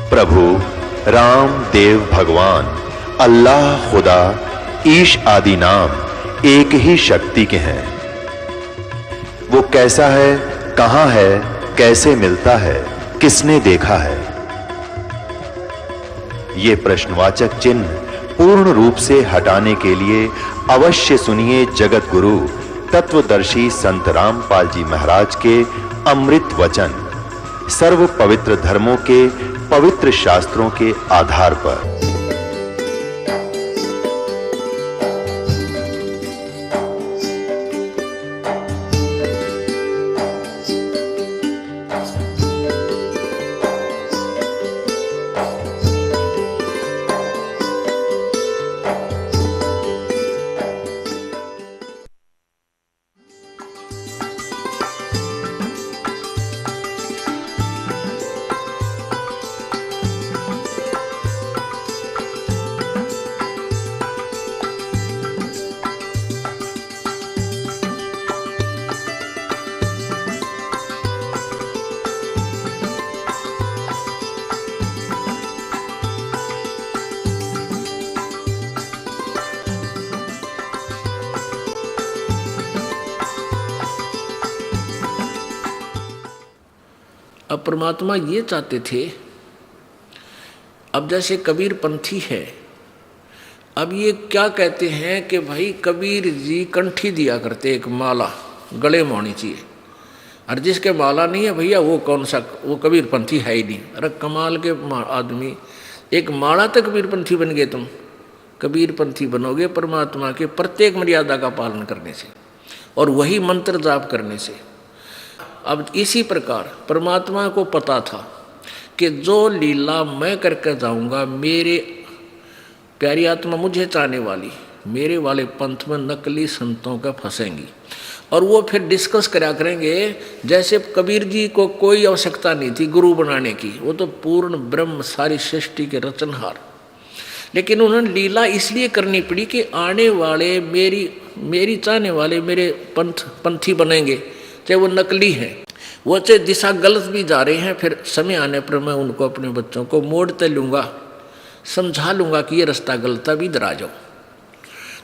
प्रभु राम देव भगवान अल्लाह खुदा ईश आदि नाम एक ही शक्ति के हैं। वो कैसा है, कहां है, कैसे मिलता है, किसने देखा है? ये प्रश्नवाचक चिन्ह पूर्ण रूप से हटाने के लिए अवश्य सुनिए जगत गुरु तत्वदर्शी संत रामपाल जी महाराज के अमृत वचन सर्व पवित्र धर्मों के पवित्र शास्त्रों के आधार पर। अब परमात्मा ये चाहते थे, अब जैसे कबीर पंथी है, अब ये क्या कहते हैं कि भाई कबीर जी कंठी दिया करते, एक माला गले में होनी चाहिए, और जिसके माला नहीं है भैया वो कौन सा, वो कबीर पंथी है ही नहीं। अरे कमाल के आदमी, एक माला तक कबीर पंथी बन गए तुम। कबीर पंथी बनोगे परमात्मा के प्रत्येक मर्यादा का पालन करने से और वही मंत्र जाप करने से। अब इसी प्रकार परमात्मा को पता था कि जो लीला मैं करके जाऊंगा, मेरे प्यारी आत्मा मुझे चाहने वाली मेरे वाले पंथ में नकली संतों का फंसेंगी, और वो फिर डिस्कस करा करेंगे। जैसे कबीर जी को कोई आवश्यकता नहीं थी गुरु बनाने की, वो तो पूर्ण ब्रह्म सारी सृष्टि के रचनहार, लेकिन उन्होंने लीला इसलिए करनी पड़ी कि आने वाले मेरी चाहने वाले मेरे पंथी बनेंगे, चाहे वो नकली हैं, वो चाहे दिशा गलत भी जा रहे हैं, फिर समय आने पर मैं उनको अपने बच्चों को मोड़ते लूँगा, समझा लूँगा कि ये रास्ता गलत है, भी इधर आ जाओ।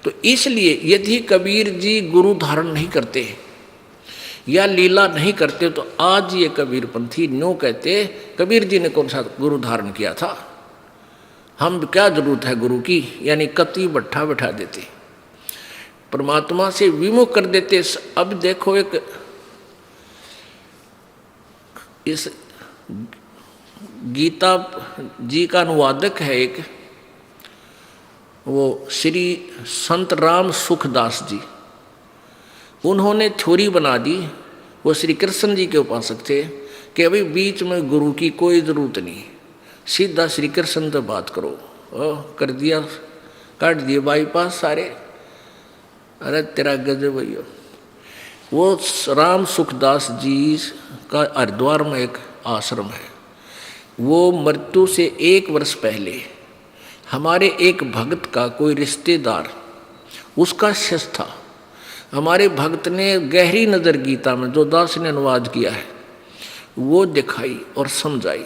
तो इसलिए यदि कबीर जी गुरु धारण नहीं करते या लीला नहीं करते तो आज ये कबीर पंथी न्यों कहते कबीर जी ने कौन सा गुरु धारण किया था, हम क्या जरूरत है गुरु की, यानी कति भट्ठा बैठा देते, परमात्मा से विमुख कर देते। अब देखो, एक इस गीता जी का अनुवादक है एक, वो श्री संत राम सुखदास जी, उन्होंने थ्योरी बना दी, वो श्री कृष्ण जी के उपासक थे, कि अभी बीच में गुरु की कोई ज़रूरत नहीं, सीधा श्री कृष्ण से बात करो। कर दिया, काट दिए बाईपास सारे। अरे तेरा गजब भैया। वो राम सुखदास जी का हरिद्वार में एक आश्रम है, वो मृत्यु से 1 वर्ष पहले हमारे एक भक्त का कोई रिश्तेदार, उसका शिष्य था। हमारे भक्त ने गहरी नज़र गीता में जो दास ने अनुवाद किया है वो दिखाई और समझाई।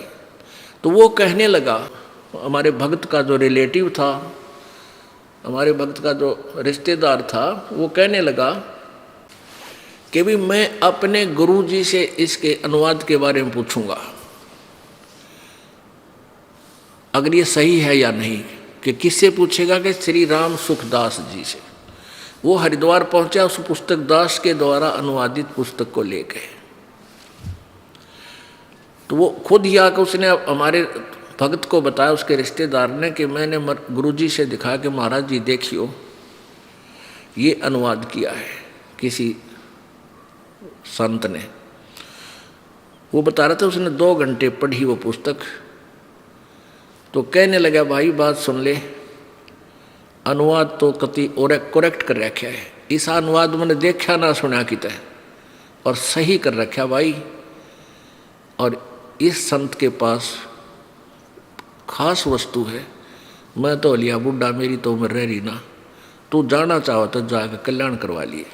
तो वो कहने लगा, हमारे भक्त का जो रिलेटिव था, हमारे भक्त का जो रिश्तेदार था, वो कहने लगा कि भी मैं अपने गुरु जी से इसके अनुवाद के बारे में पूछूंगा, अगर ये सही है या नहीं। कि किससे पूछेगा? कि श्री राम सुखदास जी से। वो हरिद्वार पहुंचा, उस पुस्तक दास के द्वारा अनुवादित पुस्तक को ले गए। तो वो खुद ही आकर उसने हमारे भक्त को बताया, उसके रिश्तेदार ने, कि मैंने गुरुजी से दिखाया कि महाराज जी देखियो ये अनुवाद किया है किसी संत ने। वो बता रहा था उसने 2 घंटे पढ़ी वो पुस्तक। तो कहने लगा, भाई बात सुन ले, अनुवाद तो कति और करेक्ट कर रखा है, इस अनुवाद मैंने देखा ना सुना किता है और सही कर रखा भाई। और इस संत के पास खास वस्तु है, मैं तो लिया बुढ़ा, मेरी तो उम्र रह रही ना, तू जाना चाहो तो जाकर कल्याण करवा लिए।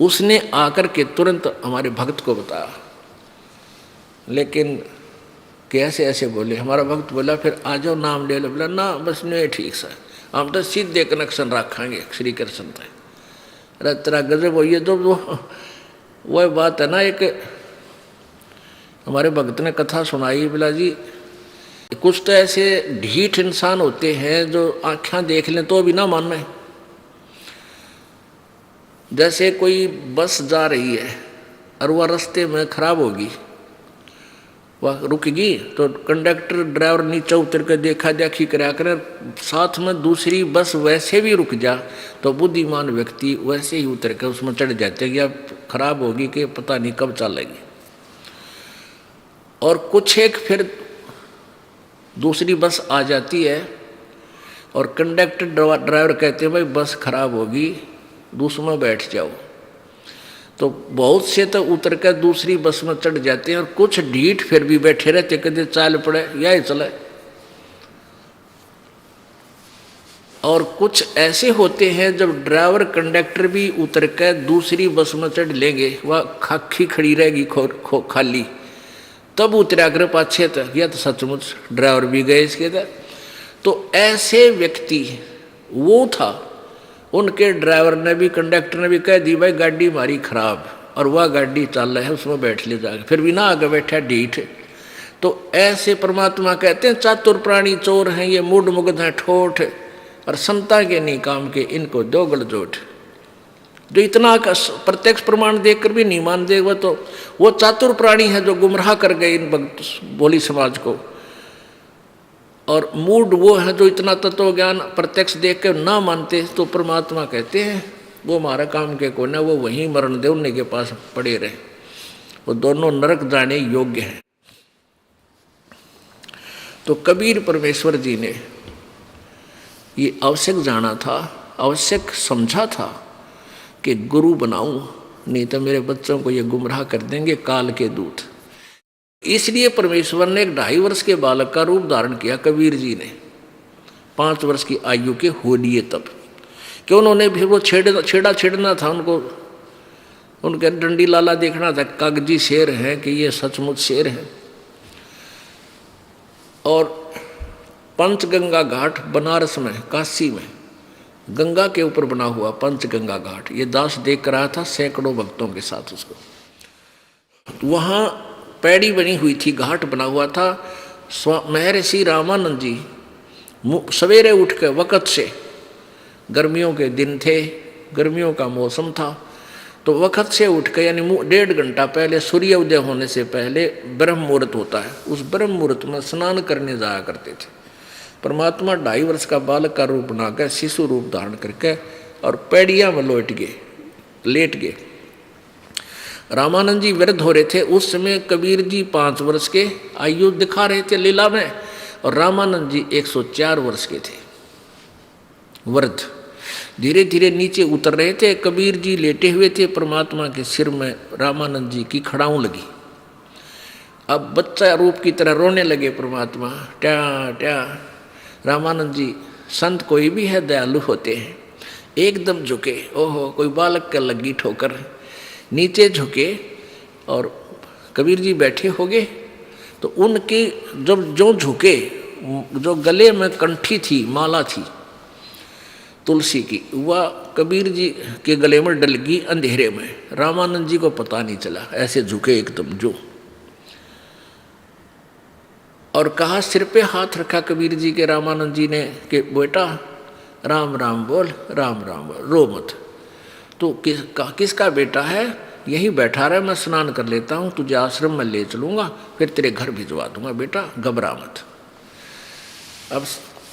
उसने आकर के तुरंत हमारे भक्त को बताया, लेकिन कि ऐसे ऐसे बोले। हमारा भक्त बोला फिर आ जाओ नाम ले लो। बोला ना बस नहीं ठीक सा, हम तो सीधे कनेक्शन रखेंगे श्री कृष्ण तक। अरे तेरा गजब हो, ये तो वह बात है ना। एक हमारे भक्त ने कथा सुनाई, बोला जी कुछ तो ऐसे ढीठ इंसान होते हैं जो आँखें देख लें तो भी ना माने। जैसे कोई बस जा रही है और वह रास्ते में खराब होगी, वह रुकेगी तो कंडक्टर ड्राइवर नीचे उतर कर देखा देखी करा कर, साथ में दूसरी बस वैसे भी रुक जा तो बुद्धिमान व्यक्ति वैसे ही उतर कर उसमें चढ़ जाते कि अब खराब होगी कि पता नहीं कब चलेगी। और कुछ एक फिर दूसरी बस आ जाती है और कंडक्टर ड्राइवर कहते हैं भाई बस खराब होगी दूसरे में बैठ जाओ। तो बहुत से तो उतर कर दूसरी बस में चढ़ जाते हैं और कुछ ढीठ फिर भी बैठे रहते, कहते चाल पड़े यही चले। और कुछ ऐसे होते हैं जब ड्राइवर कंडक्टर भी उतर कर दूसरी बस में चढ़ लेंगे, वह खाकी खड़ी रहेगी खाली, तब उतरा कर पाछे तक, या तो सचमुच ड्राइवर भी गए इसके तक। तो ऐसे व्यक्ति वो था, उनके ड्राइवर ने भी कंडक्टर ने भी कह दी भाई गाड़ी हमारी खराब, और वह गाड़ी चल रहा है उसमें बैठ ले जाके, फिर भी ना आगे बैठा ढीठ। तो ऐसे परमात्मा कहते हैं चातुर प्राणी चोर हैं, ये मूड मुग्ध हैं ठोठ, और संता के नहीं काम के इनको दो गलजोट। जो इतना प्रत्यक्ष प्रमाण देखकर भी नहीं मान दे वो चातुर प्राणी है जो गुमराह कर गए इन भक्त बोली समाज को। और मूड वो है जो इतना तत्व ज्ञान प्रत्यक्ष देख कर ना मानते, तो परमात्मा कहते हैं वो हमारा काम के को ना, वो वहीं मरण दे उन्हीं के पास पड़े रहे, वो दोनों नरक जाने योग्य हैं। तो कबीर परमेश्वर जी ने ये आवश्यक जाना था, आवश्यक समझा था कि गुरु बनाऊं, नहीं तो मेरे बच्चों को ये गुमराह कर देंगे काल के दूत। इसलिए परमेश्वर ने एक 2.5 वर्ष के बालक का रूप धारण किया कबीर जी ने, 5 वर्ष की आयु के हो लिए तब, कि उन्होंने भी वो छेड़ना था उनको, उनके डंडी लाला देखना था कागजी शेर है कि ये सचमुच शेर है। और पंचगंगा घाट बनारस में काशी में गंगा के ऊपर बना हुआ पंचगंगा घाट, ये दास देख कर आया था सैकड़ों भक्तों के साथ उसको। वहाँ पैड़ी बनी हुई थी, घाट बना हुआ था। महर्षि रामानंद जी सवेरे उठ के वक़्त से, गर्मियों के दिन थे, गर्मियों का मौसम था, तो वक़्त से उठ के यानी 1.5 घंटा पहले सूर्य उदय होने से पहले ब्रह्म मुहूर्त होता है, उस ब्रह्म मुहूर्त में स्नान करने जाया करते थे। परमात्मा 2.5 वर्ष का बालक का रूप बनाकर शिशु रूप धारण करके और पैड़िया में लेट गए। रामानंद जी वृद्ध हो रहे थे उस समय, कबीर जी 5 वर्ष के आयु दिखा रहे थे लीला में, और रामानंद जी 104 वर्ष के थे वृद्ध। धीरे धीरे नीचे उतर रहे थे, कबीर जी लेटे हुए थे, परमात्मा के सिर में रामानंद जी की खड़ाऊं लगी। अब बच्चा रूप की तरह रोने लगे परमात्मा, ट्या ट्या। रामानंद जी संत कोई भी है दयालु होते हैं, एकदम झुके, ओहो कोई बालक का लगी ठोकर, नीचे झुके और कबीर जी बैठे हो गए। तो उनकी जब जो झुके, जो गले में कंठी थी, माला थी तुलसी की, वह कबीर जी के गले में डल गई अंधेरे में। रामानंद जी को पता नहीं चला, ऐसे झुके एकदम जो, और कहा, सिर पे हाथ रखा कबीर जी के रामानंद जी ने कि बेटा राम राम बोल, राम राम बोल, रो मत। तो किसका बेटा है? यही बैठा रहा, मैं स्नान कर लेता हूँ, तुझे आश्रम में ले चलूँगा, फिर तेरे घर भिजवा दूंगा, बेटा घबरा मत। अब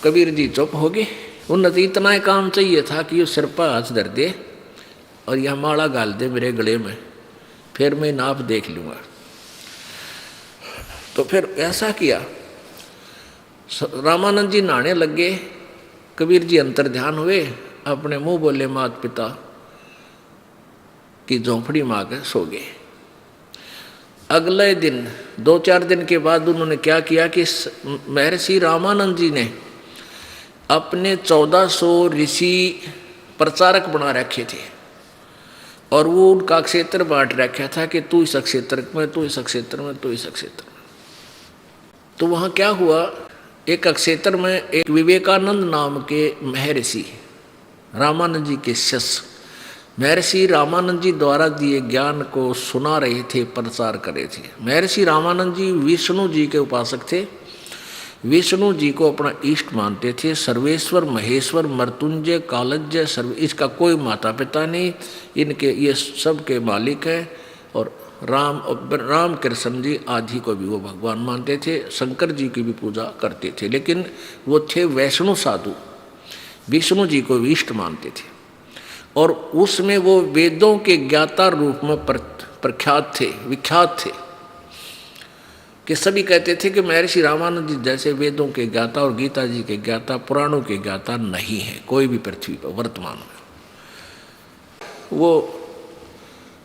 कबीर जी चुप हो गए। उन्हें तो इतना ही काम चाहिए था कि ये सिर पर हाथ धर दे और यह माला गाल दे मेरे गले में, फिर मैं नाप देख लूँगा। तो फिर ऐसा किया। रामानंद जी नहाने लग गए, कबीर जी अंतर ध्यान हुए, अपने मुंह बोले माता पिता की झोंपड़ी में आकर सो गए। अगले दिन 2-4 दिन के बाद उन्होंने क्या किया कि महर्षि रामानंद जी ने अपने 1400 ऋषि प्रचारक बना रखे थे, और वो उनका क्षेत्र बांट रखा था कि तू इस क्षेत्र में, तू इस क्षेत्र में, तू इस क्षेत्र में। तो वहाँ क्या हुआ, एक अक्षेत्र में एक विवेकानंद नाम के महर्षि, रामानंद जी के शिष्य महर्षि रामानंद जी द्वारा दिए ज्ञान को सुना रहे थे, प्रचार कर रहे थे। महर्षि रामानंद जी विष्णु जी के उपासक थे, विष्णु जी को अपना इष्ट मानते थे। सर्वेश्वर, महेश्वर, मृत्युंजय, कालज्य, इसका कोई माता पिता नहीं, इनके ये सब के मालिक हैं। और राम कृष्ण जी आदि को भी वो भगवान मानते थे, शंकर जी की भी पूजा करते थे, लेकिन वो थे वैष्णव साधु, विष्णु जी को इष्ट मानते थे। और उसमें वो वेदों के ज्ञाता रूप में प्रख्यात थे, विख्यात थे, कि सभी कहते थे कि महर्षि रामानंद जी जैसे वेदों के ज्ञाता और गीता जी के ज्ञाता, पुराणों के ज्ञाता नहीं है कोई भी पृथ्वी पर वर्तमान में। वो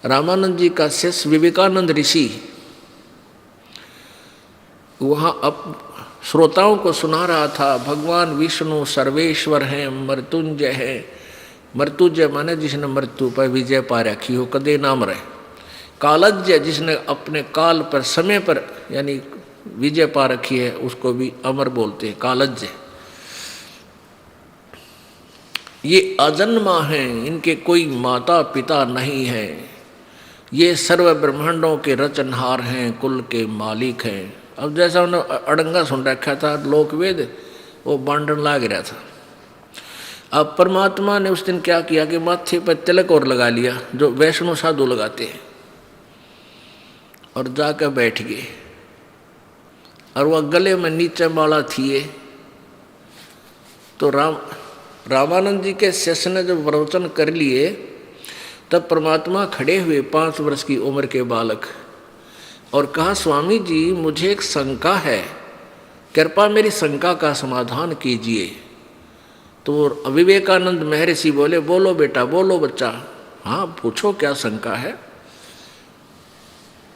रामानंद जी का शिष्य विवेकानंद ऋषि वहाँ अब श्रोताओं को सुना रहा था, भगवान विष्णु सर्वेश्वर हैं, मृत्युंजय है। मृत्युंजय माने जिसने मृत्यु पर विजय पा रखी हो, कदे ना मरे। कालज्य जिसने अपने काल पर, समय पर यानी विजय पा रखी है, उसको भी अमर बोलते हैं, कालज्य। ये अजन्मा हैं, इनके कोई माता पिता नहीं है, ये सर्व ब्रह्मांडों के रचनहार हैं, कुल के मालिक हैं। अब जैसा उन्होंने अड़ंगा सुन रखा था लोकवेद, वो बांटन लाग रहा था। अब परमात्मा ने उस दिन क्या किया कि माथे पर तिलक और लगा लिया, जो वैष्णव साधु लगाते हैं, और जाकर बैठ गए। और वह गले में नीचे माला थी। तो रामानंद जी के शिष्य ने जब प्रवचन कर लिए, तब परमात्मा खड़े हुए, 5 वर्ष की उम्र के बालक, और कहा, स्वामी जी मुझे एक शंका है, कृपा मेरी शंका का समाधान कीजिए। तो विवेकानंद महर्षि बोले, बोलो बेटा, बोलो बच्चा, हाँ पूछो क्या शंका है।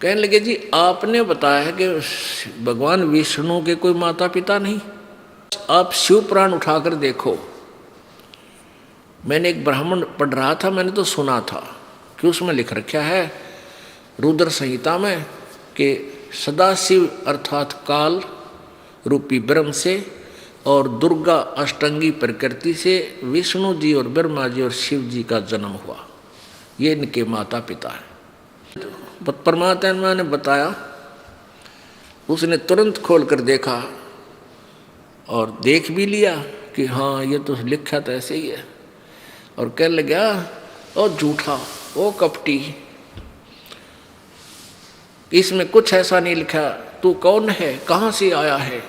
कहने लगे, जी आपने बताया है कि भगवान विष्णु के कोई माता पिता नहीं, आप शिव पुराण उठाकर देखो। मैंने एक ब्राह्मण पढ़ रहा था, मैंने तो सुना था कि उसमें लिख रखा है रुद्र संहिता में कि सदाशिव अर्थात काल रूपी ब्रह्म से और दुर्गा अष्टंगी प्रकृति से विष्णु जी और ब्रह्मा जी और शिव जी का जन्म हुआ, ये इनके माता पिता हैं। परमात्मा ने बताया, उसने तुरंत खोल कर देखा और देख भी लिया कि हाँ ये तो लिखा तो ऐसे ही है। और कहने लगा, ओ झूठा, ओ कपटी, इसमें कुछ ऐसा नहीं लिखा। तू कौन है, कहाँ से आया है,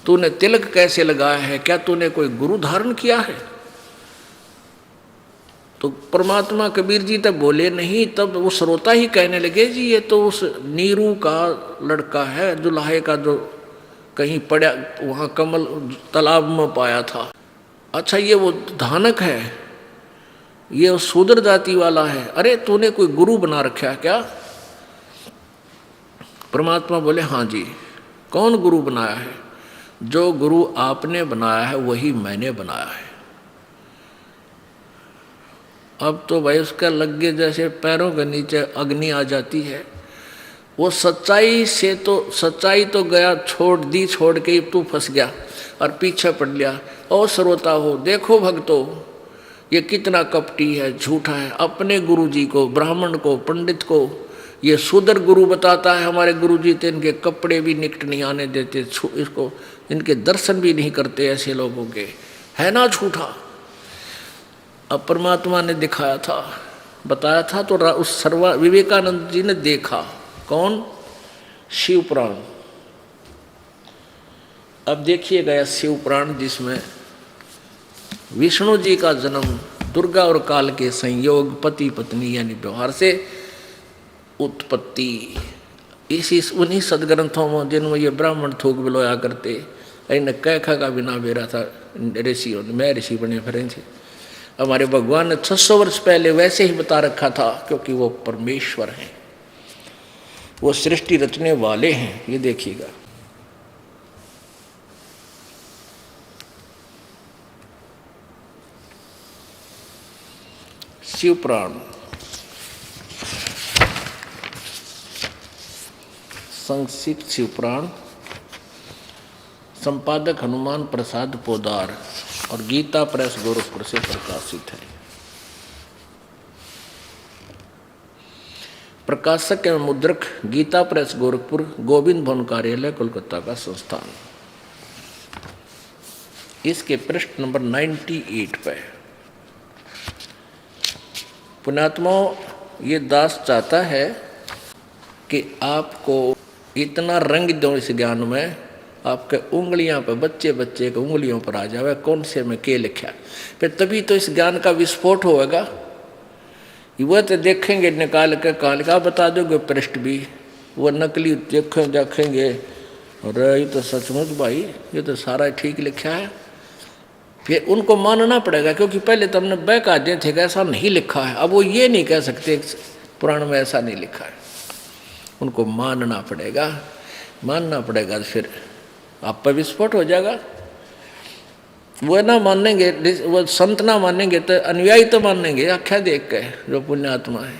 तूने तिलक कैसे लगाया है, क्या तूने कोई गुरु धारण किया है? तो परमात्मा कबीर जी तब बोले नहीं। तब वो श्रोता ही कहने लगे, जी ये तो उस नीरू का लड़का है, दुल्हे का, जो कहीं पड़ा वहाँ कमल तालाब में पाया था। अच्छा ये वो धानक है, ये शूद्र जाति वाला है। अरे तूने कोई गुरु बना रखा है क्या? परमात्मा बोले, हाँ जी। कौन गुरु बनाया है? जो गुरु आपने बनाया है वही मैंने बनाया है। अब तो भाई उसका लगे जैसे पैरों के नीचे अग्नि आ जाती है। वो सच्चाई से तो, सच्चाई तो गया छोड़ के तू फंस गया और पीछे पड़ लिया। और श्रोता हो, देखो भक्तों, ये कितना कपटी है, झूठा है। अपने गुरुजी को, ब्राह्मण को, पंडित को ये शूद्र गुरु बताता है। हमारे गुरुजी तो इनके कपड़े भी निकट नहीं आने देते, इसको इनके दर्शन भी नहीं करते ऐसे लोगों के, है ना झूठा। अब परमात्मा ने दिखाया था, बताया था, तो उस विवेकानंद जी ने देखा। कौन? शिव पुराण। अब देखिएगा यह शिव पुराण, जिसमें विष्णु जी का जन्म दुर्गा और काल के संयोग, पति पत्नी यानी व्यवहार से उत्पत्ति, इसी उन्हीं सदग्रंथों में जिनमें ये ब्राह्मण थूक बिलोया करते, इन कैखा का बिना बेरा था ऋषियों ने, मैं ऋषि बने फिरे थे। हमारे भगवान ने 600 वर्ष पहले वैसे ही बता रखा था, क्योंकि वो परमेश्वर हैं, वो सृष्टि रचने वाले हैं। ये देखिएगा, शिव पुराण, संक्षिप्त शिव पुराण संपादक हनुमान प्रसाद पोदार और गीता प्रेस गोरखपुर से प्रकाशित है। प्रकाशक एवं मुद्रक गीता प्रेस गोरखपुर, गोविंद भवन कार्यालय कोलकाता का संस्थान। इसके पृष्ठ नंबर 98 पे पुण्यात्माओं, ये दास चाहता है कि आपको इतना रंग दो इस ज्ञान में, आपके उंगलियां पे बच्चे बच्चे के उंगलियों पर आ जावे कौन से में के लिखा, फिर तभी तो इस ज्ञान का विस्फोट होगा। वह तो देखेंगे निकाल के काल का बता दोगे पृष्ठ भी, वह नकली देखेंगे और ये तो सचमुच भाई ये तो सारा ठीक लिखा है, फिर उनको मानना पड़ेगा, क्योंकि पहले तो हमने बैक आदे थे कि ऐसा नहीं लिखा है, अब वो ये नहीं कह सकते पुराण में ऐसा नहीं लिखा है, उनको मानना पड़ेगा। मानना पड़ेगा तो फिर आप पर विस्फोट हो जाएगा। वो ना मानेंगे, वो संत ना मानेंगे तो अनुयायी तो मानेंगे आख्या देख के जो पुण्यात्मा है।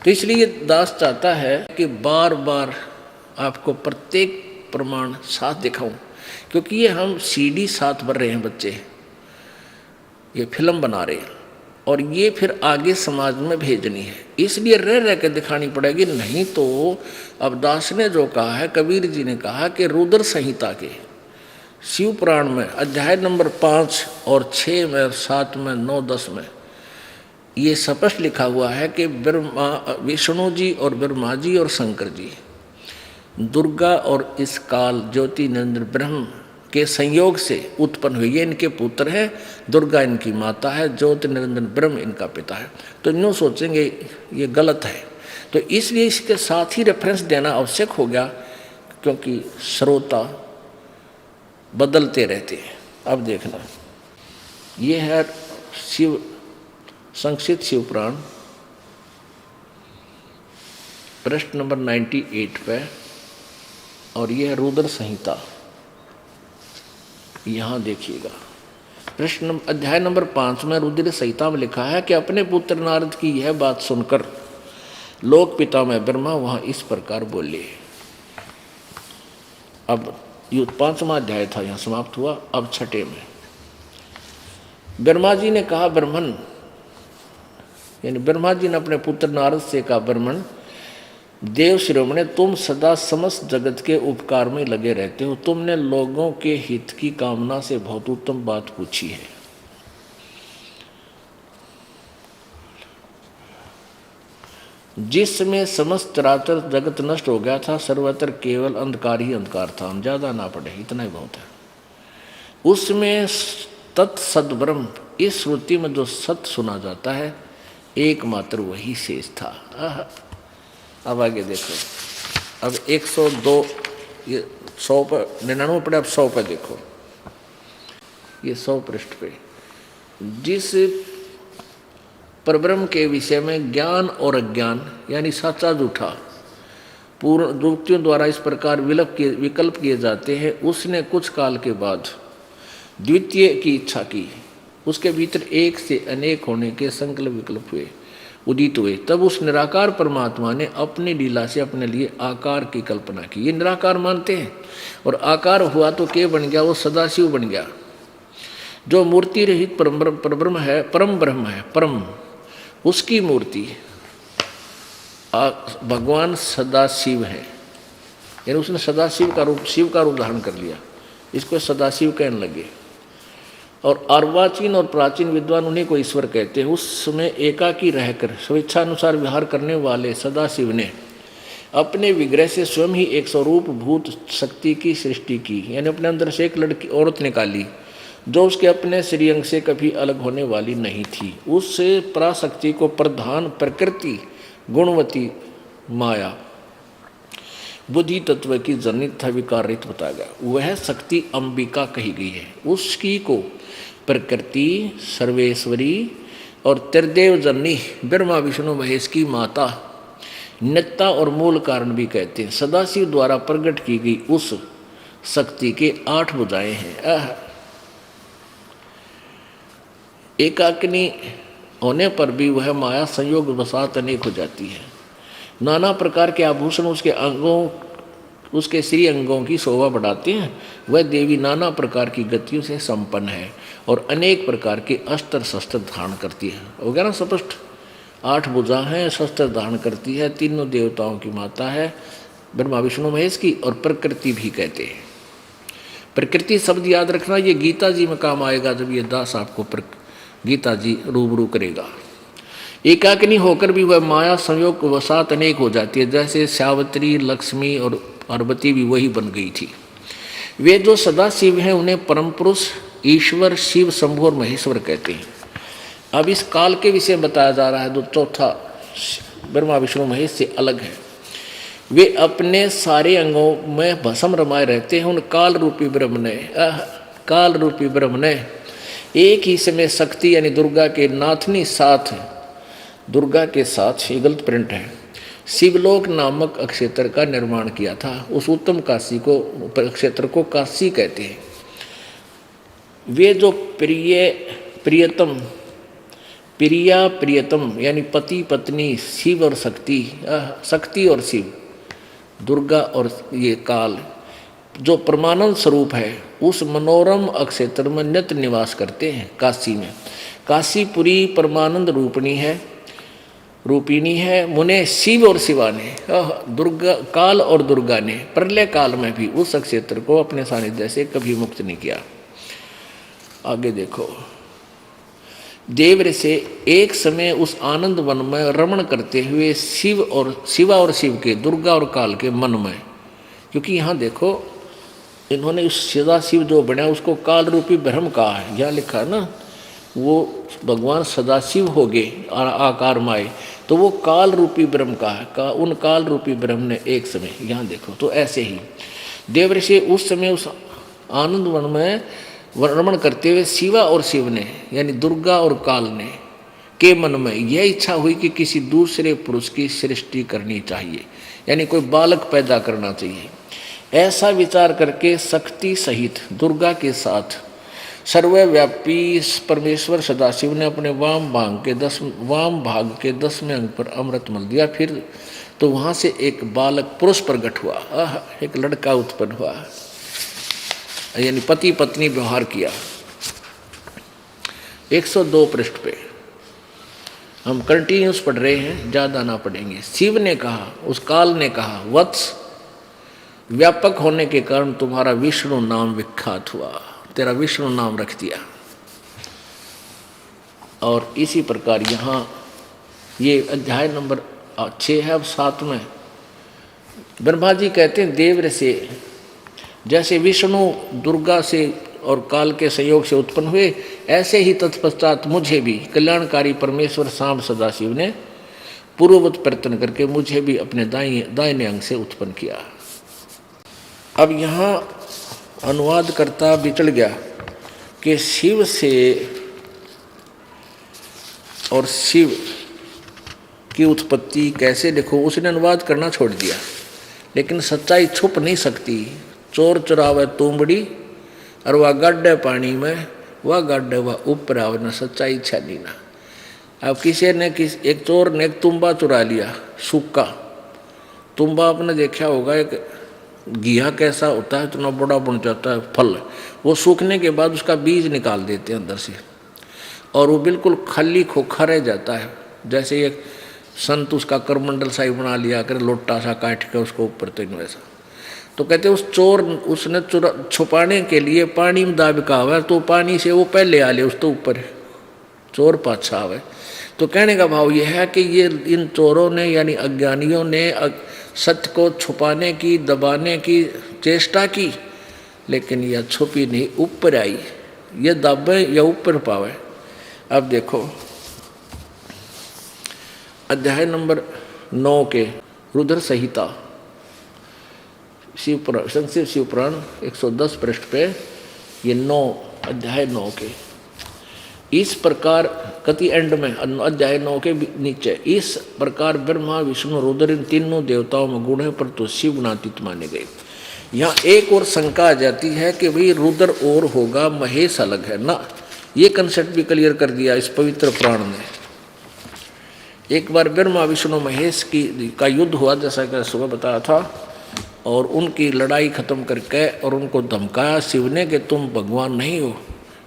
तो इसलिए दास चाहता है कि बार बार आपको प्रत्येक प्रमाण साथ दिखाऊं, क्योंकि ये हम सीडी साथ भर रहे हैं बच्चे, ये फिल्म बना रहे हैं और ये फिर आगे समाज में भेजनी है, इसलिए रह रह के दिखानी पड़ेगी। नहीं तो अब दास ने जो कहा है, कबीर जी ने कहा कि रुद्र संहिता के शिव पुराण में अध्याय नंबर 5 और 6 में 7 में 9 10 में ये स्पष्ट लिखा हुआ है कि विष्णु जी और ब्रह्मा जी और शंकर जी दुर्गा और इस काल ज्योति निरंजन ब्रह्म के संयोग से उत्पन्न हुई, ये इनके पुत्र हैं, दुर्गा इनकी माता है, ज्योति निरंजन ब्रह्म इनका पिता है। तो यूँ सोचेंगे ये गलत है, तो इसलिए इसके साथ ही रेफरेंस देना आवश्यक हो गया, क्योंकि श्रोता बदलते रहते हैं। अब देखना, ये है शिव संक्षिप्त शिव पुराण पृष्ठ नंबर 98 पे, और यह है रुद्र संहिता। यहाँ देखिएगा प्रश्न अध्याय नंबर 5 में रुद्र संहिता में लिखा है कि अपने पुत्र नारद की यह बात सुनकर लोक पिता में ब्रह्मा वहाँ इस प्रकार बोले। अब ये 5वां अध्याय था, यहाँ समाप्त हुआ। अब 6 में ब्रह्मा जी ने कहा, ब्रह्मन यानी ब्रह्मा जी ने अपने पुत्र नारद से कहा, ब्रह्मन देव शिरोमणि, तुम सदा समस्त जगत के उपकार में लगे रहते हो, तुमने लोगों के हित की कामना से बहुत उत्तम बात पूछी है। जिसमें समस्त चराचर जगत नष्ट हो गया था, सर्वत्र केवल अंधकार ही अंधकार था, हम ज्यादा ना पढ़े, इतना ही बहुत है। उसमें तत्सद ब्रह्म, इस श्रुति में जो सत्य सुना जाता है एकमात्र वही शेष था। अब आगे देखो, अब 102 ये 100 पर 99 पढ़े, अब 100 पर देखो, ये 100 पृष्ठ पे जिस परब्रह्म के विषय में ज्ञान और अज्ञान यानी सच्चा झूठा पूर्ण युक्तियों द्वारा इस प्रकार विकल्प किए जाते हैं, उसने कुछ काल के बाद द्वितीय की इच्छा की, उसके भीतर एक से अनेक होने के संकल्प विकल्प हुए, उदित हुए। तब उस निराकार परमात्मा ने अपनी लीला से अपने लिए आकार की कल्पना की। ये निराकार मानते हैं, और आकार हुआ तो क्या बन गया? वो सदाशिव बन गया, जो मूर्ति रहित परब्रह्म है, परम ब्रह्म है, परम उसकी मूर्ति भगवान सदाशिव है। यानी उसने सदाशिव का रूप, शिव का रूप धारण कर लिया, इसको सदाशिव कहने लगे। और अर्वाचीन और प्राचीन विद्वान उन्हीं को ईश्वर कहते हैं। उस समय एकाकी रहकर स्वेच्छानुसार विहार करने वाले सदाशिव ने अपने विग्रह से स्वयं ही एक स्वरूप भूत शक्ति की सृष्टि की, यानी अपने अंदर से एक लड़की औरत निकाली जो उसके अपने श्रीअंग से कभी अलग होने वाली नहीं थी। उस पराशक्ति को प्रधान प्रकृति गुणवती माया बुद्धि तत्व की जनित था विकार रहित बताया गया। वह शक्ति अंबिका कही गई है। उसकी को प्रकृति सर्वेश्वरी और त्रिदेव जननी ब्रह्मा विष्णु महेश की माता नित्ता और मूल कारण भी कहते हैं। सदाशिव द्वारा प्रकट की गई उस शक्ति के 8 भुजाएं हैं। एकाकिनी होने पर भी वह माया संयोग वसात अनेक हो जाती है। नाना प्रकार के आभूषण उसके अंगों उसके श्री अंगों की शोभा बढ़ाते हैं। वह देवी नाना प्रकार की गतियों से संपन्न है और अनेक प्रकार के अस्त्र शस्त्र धारण करती है। हो गया ना स्पष्ट। 8 भुजा हैं, शस्त्र धारण करती है, तीनों देवताओं की माता है, ब्रह्मा विष्णु महेश की, और प्रकृति भी कहते हैं। प्रकृति शब्द याद रखना, ये गीता जी में काम आएगा जब ये दास आपको गीता जी रूबरू करेगा। एकाकिनी होकर भी वह माया संयोग वसात अनेक हो जाती है, जैसे सावित्री, लक्ष्मी और पार्वती भी वही बन गई थी। वे जो सदा शिव हैं उन्हें परम पुरुष, ईश्वर, शिव, शंभु और महेश्वर कहते हैं। अब इस काल के विषय बताया जा रहा है जो चौथा ब्रह्मा विष्णु महेश से अलग है। वे अपने सारे अंगों में भस्म रमाए रहते हैं। उन काल रूपी ब्रह्म ने एक ही समय शक्ति यानी दुर्गा के नाथनी साथ, दुर्गा के साथ, ये गलत प्रिंट है, शिवलोक नामक अक्षेत्र का निर्माण किया था। उस उत्तम काशी को, अक्षेत्र को काशी कहते हैं। वे जो प्रियतम यानी पति पत्नी, शिव और शक्ति और शिव, दुर्गा और ये काल जो परमानंद स्वरूप है, उस मनोरम अक्षेत्र में नित्य निवास करते हैं काशी में। काशीपुरी परमानंद रूपिणी है। मुने शिव और शिवा ने, दुर्गा, काल और दुर्गा ने प्रलय काल में भी उस क्षेत्र को अपने सानिध्य से कभी मुक्त नहीं किया। आगे देखो, देव से एक समय उस आनंद वन में रमण करते हुए शिवा और शिव के, दुर्गा और काल के मन में, क्योंकि यहाँ देखो इन्होंने उस सदा शिव जो बना उसको काल रूपी ब्रह्म कहा है। यहाँ लिखा है ना, वो भगवान सदाशिव हो गए आकार माए, तो वो काल रूपी ब्रह्म का है। उन काल रूपी ब्रह्म ने एक समय, यहाँ देखो, तो ऐसे ही देवर्षि उस समय उस आनंद वन में रमण करते हुए शिवा और शिव ने यानी दुर्गा और काल ने के मन में यह इच्छा हुई कि किसी दूसरे पुरुष की सृष्टि करनी चाहिए, यानी कोई बालक पैदा करना चाहिए। ऐसा विचार करके शक्ति सहित दुर्गा के साथ सर्वव्यापी परमेश्वर सदाशिव ने अपने वाम भाग के 10वें अंग पर अमृत मल दिया। फिर तो वहाँ से एक बालक पुरुष प्रकट हुआ, एक लड़का उत्पन्न हुआ, यानी पति पत्नी व्यवहार किया। 102 पृष्ठ पे हम कंटिन्यूस पढ़ रहे हैं, ज़्यादा ना पढ़ेंगे। शिव ने कहा, उस काल ने कहा, वत्स, व्यापक होने के कारण तुम्हारा विष्णु नाम विख्यात हुआ, तेरा विष्णु नाम रख दिया। और इसी प्रकार यहाँ ये अध्याय नंबर 6 है। अब 7 में ब्रह्मा जी कहते हैं, देव से जैसे विष्णु दुर्गा से और काल के संयोग से उत्पन्न हुए, ऐसे ही तत्पश्चात मुझे भी कल्याणकारी परमेश्वर सांब सदाशिव ने पूर्ववत प्रयत्न करके मुझे भी अपने दाहिने अंग से उत्पन्न किया। अब यहाँ अनुवाद करता बिचड़ गया कि शिव से और शिव की उत्पत्ति कैसे, देखो उसने अनुवाद करना छोड़ दिया। लेकिन सच्चाई छुप नहीं सकती। चोर चुरावे तुंबड़ी और वह गड्ढे पानी में, वह गड्ढे वह ऊपर आवे न, सच्चाई छानी ना। अब किसी ने एक चोर ने एक तुम्बा चुरा लिया, सूखा तुम्बा, आपने देखा होगा एक घिया कैसा होता है, इतना बड़ा बन जाता है फल, वो सूखने के बाद उसका बीज निकाल देते हैं अंदर से और वो बिल्कुल खाली खोखा रह जाता है। जैसे एक संत उसका करमंडल सा ही बना लिया कर, लोटा सा काट के उसको ऊपर, तो वैसा। तो कहते उस चोर, उसने छुपाने के लिए पानी में दाबिका हुआ, तो पानी से वो पहले आ ले, उस तो ऊपर चोर पाछा हुआ। तो कहने का भाव यह है कि ये इन चोरों ने यानी अज्ञानियों ने सत्य को छुपाने की, दबाने की चेष्टा की, लेकिन यह छुपी नहीं, ऊपर आई। ये दबे या ऊपर पावे। अब देखो अध्याय नंबर 9 के रुद्र संहिता, संक्षिप्त शिव पुराण 110 पृष्ठ पे ये 9 अध्याय 9 के इस प्रकार कति एंड में अध्याय 9 के नीचे इस प्रकार ब्रह्मा विष्णु रुद्र इन तीनों देवताओं में गुण है, परंतु शिव गुणातीत माने गए। यहाँ एक और शंका आ जाती है कि भाई रुद्र और होगा, महेश अलग है ना। ये कंसेप्ट भी क्लियर कर दिया इस पवित्र पुराण ने। एक बार ब्रह्मा विष्णु महेश का युद्ध हुआ, जैसा कि सुबह बताया था। और उनकी लड़ाई खत्म करके और उनको धमकाया शिव ने कि तुम भगवान नहीं हो,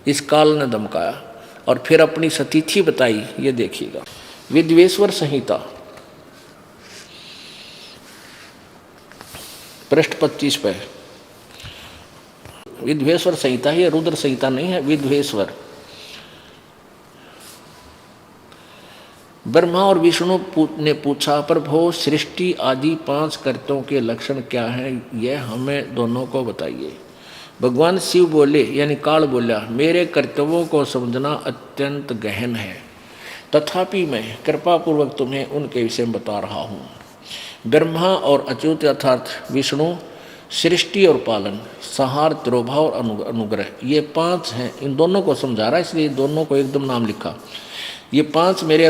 इस काल ने धमकाया। और फिर अपनी सतिथि बताई, ये देखिएगा विद्वेश्वर संहिता पृष्ठ 25 पे। विद्वेश्वर संहिता है, रुद्र संहिता नहीं है, विद्वेश्वर। ब्रह्मा और विष्णु ने पूछा, प्रभो सृष्टि आदि 5 कर्तों के लक्षण क्या हैं, यह हमें दोनों को बताइए। भगवान शिव बोले, यानी काल बोला, मेरे कर्तव्यों को समझना अत्यंत गहन है, तथापि मैं कृपापूर्वक तुम्हें उनके विषय में बता रहा हूँ। ब्रह्मा और अच्युत अर्थात विष्णु सृष्टि और पालन, संहार, तिरोभाव और अनुग्रह, ये 5 हैं। इन दोनों को समझा रहा है, इसलिए दोनों को एकदम नाम लिखा। ये 5 मेरे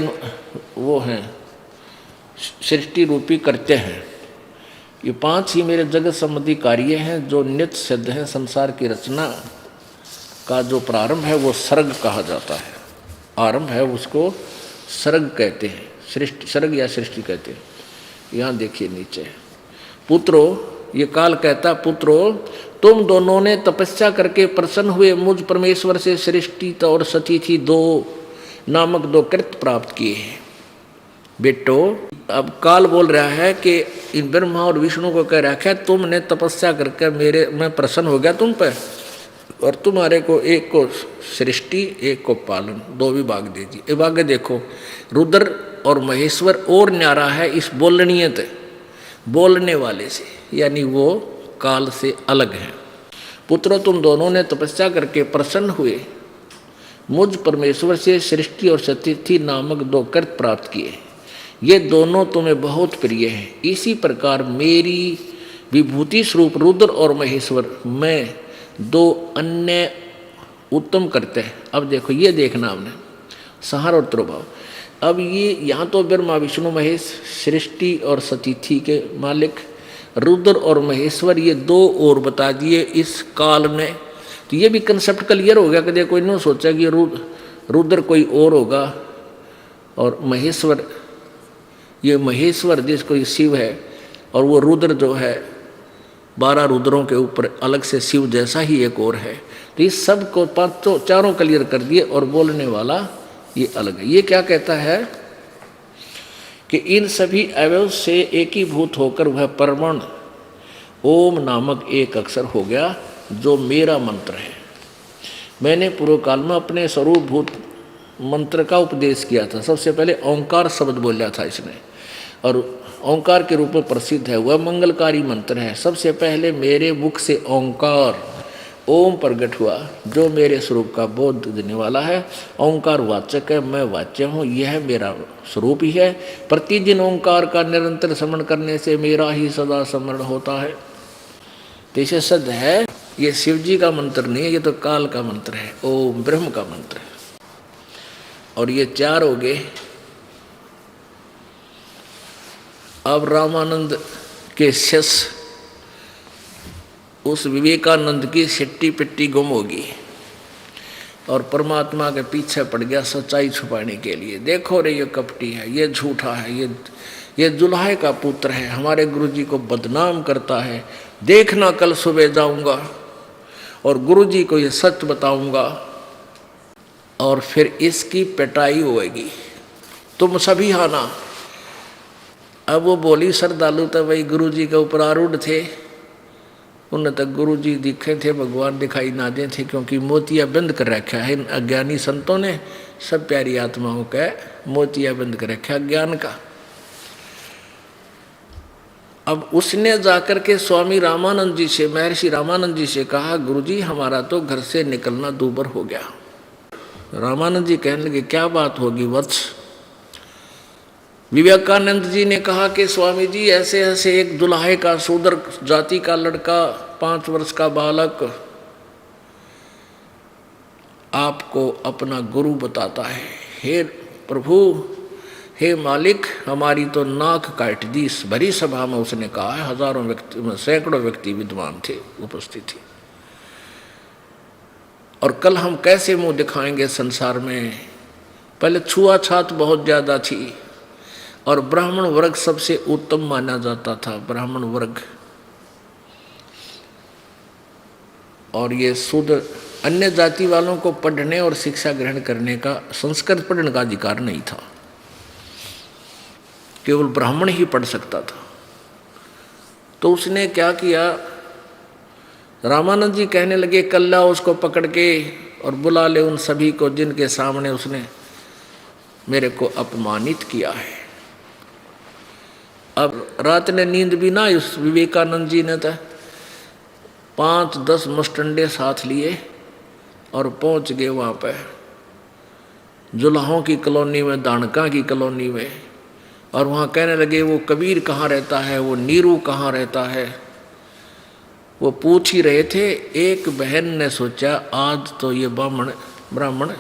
वो हैं, सृष्टि रूपी करते हैं। ये 5 ही मेरे जगत संबंधी कार्य हैं जो नित्य सिद्ध हैं। संसार की रचना का जो प्रारंभ है वो सर्ग कहा जाता है, आरंभ है उसको सर्ग कहते हैं, सृष्टि सर्ग या सृष्टि कहते हैं। यहाँ देखिए नीचे, पुत्रो, ये काल कहता, पुत्रो तुम दोनों ने तपस्या करके प्रसन्न हुए मुझ परमेश्वर से सृष्टि और सतिथि 2 नामक 2 कृत्य प्राप्त किए हैं। बेटो, अब काल बोल रहा है कि इन ब्रह्मा और विष्णु को कह रहा है, तुमने तपस्या करके मैं प्रसन्न हो गया तुम पे, और तुम्हारे को एक को सृष्टि एक को पालन, 2 विभाग दे दिए। अब आगे देखो, रुद्र और महेश्वर और न्यारा है इस बोलनीयत, बोलने वाले से, यानी वो काल से अलग है। पुत्रों, तुम दोनों ने तपस्या करके प्रसन्न हुए मुझ परमेश्वर से सृष्टि और सतिथि नामक 2 कृत्य प्राप्त किए। ये दोनों तुम्हें बहुत प्रिय हैं। इसी प्रकार मेरी विभूति स्वरूप रुद्र और महेश्वर में 2 अन्य उत्तम करते हैं। अब देखो, ये देखना हमने संहार और तिरोभाव। अब ये यहाँ तो ब्रह्मा विष्णु महेश सृष्टि और सतिथि के मालिक रुद्र और महेश्वर, ये 2 और बता दिए इस काल ने। तो ये भी कंसेप्ट क्लियर हो गया कि देखो, इन्होंने सोचा कि रुद्र कोई और होगा और महेश्वर, ये महेश्वर जिसको ये शिव है, और वो रुद्र जो है 12 रुद्रों के ऊपर अलग से शिव जैसा ही एक और है। तो इस सब को 5 चारों क्लियर कर दिए, और बोलने वाला ये अलग है। ये क्या कहता है कि इन सभी अवयव से एकीभूत होकर वह परमाणु ओम नामक एक अक्षर हो गया, जो मेरा मंत्र है। मैंने पूर्व काल में अपने स्वरूपभूत मंत्र का उपदेश किया था। सबसे पहले ओंकार शब्द बोला था इसने, और ओंकार के रूप में प्रसिद्ध है, वह मंगलकारी मंत्र है। सबसे पहले मेरे मुख से ओंकार ओम प्रगट हुआ, जो मेरे स्वरूप का बोध देने वाला है। ओंकार वाचक है, मैं वाच्य हूँ, यह मेरा स्वरूप ही है। प्रतिदिन ओंकार का निरंतर स्मरण करने से मेरा ही सदा स्मरण होता है। जैसे सद है, ये शिव जी का मंत्र नहीं है, ये तो काल का मंत्र है, ओम ब्रह्म का मंत्र है। और ये 4 हो गए। अब रामानंद के शिष्य उस विवेकानंद की सिट्टी पिट्टी गुम होगी और परमात्मा के पीछे पड़ गया सच्चाई छुपाने के लिए। देखो रे, ये कपटी है, ये झूठा है, ये जुल्हे का पुत्र है, हमारे गुरुजी को बदनाम करता है। देखना, कल सुबह जाऊंगा और गुरुजी को ये सच बताऊंगा और फिर इसकी पिटाई होएगी, तुम सभी आना। अब वो बोली, श्रद्धालु तो वही गुरुजी के ऊपर आरूढ़ थे, उन्हें तक गुरुजी दिखे थे, भगवान दिखाई ना दे थे, क्योंकि मोतिया बंद कर रखा है इन अज्ञानी संतों ने। सब प्यारी आत्माओं का मोतिया बंद कर रखा ज्ञान का। अब उसने जाकर के स्वामी रामानंद जी से, महर्षि रामानंद जी से कहा, गुरुजी हमारा तो घर से निकलना दूभर हो गया। रामानंद जी कहने लगे, क्या बात होगी वत्स? विवेकानंद जी ने कहा कि स्वामी जी ऐसे ऐसे एक दुल्हे का शूद्र जाति का लड़का 5 वर्ष का बालक आपको अपना गुरु बताता है। हे प्रभु, हे मालिक, हमारी तो नाक काट दी। इस भरी सभा में उसने कहा है, हजारों व्यक्ति, सैकड़ों व्यक्ति विद्वान थे, उपस्थित थे। और कल हम कैसे मुंह दिखाएंगे संसार में? पहले छुआछात बहुत ज्यादा थी और ब्राह्मण वर्ग सबसे उत्तम माना जाता था। ब्राह्मण वर्ग और ये शुद्ध अन्य जाति वालों को पढ़ने और शिक्षा ग्रहण करने का, संस्कृत पढ़ने का अधिकार नहीं था, केवल ब्राह्मण ही पढ़ सकता था। तो उसने क्या किया, रामानंद जी कहने लगे कल लाओ उसको पकड़ के और बुला ले उन सभी को जिनके सामने उसने मेरे को अपमानित किया है। अब रात ने नींद भी ना, उस विवेकानंद जी ने तो 5-10 मस्टंडे साथ लिए और पहुंच गए वहाँ पे जुलाहों की कॉलोनी में, दानका की कॉलोनी में। और वहाँ कहने लगे वो कबीर कहाँ रहता है, वो नीरू कहाँ रहता है, वो पूछ ही रहे थे। एक बहन ने सोचा आज तो ये ब्राह्मण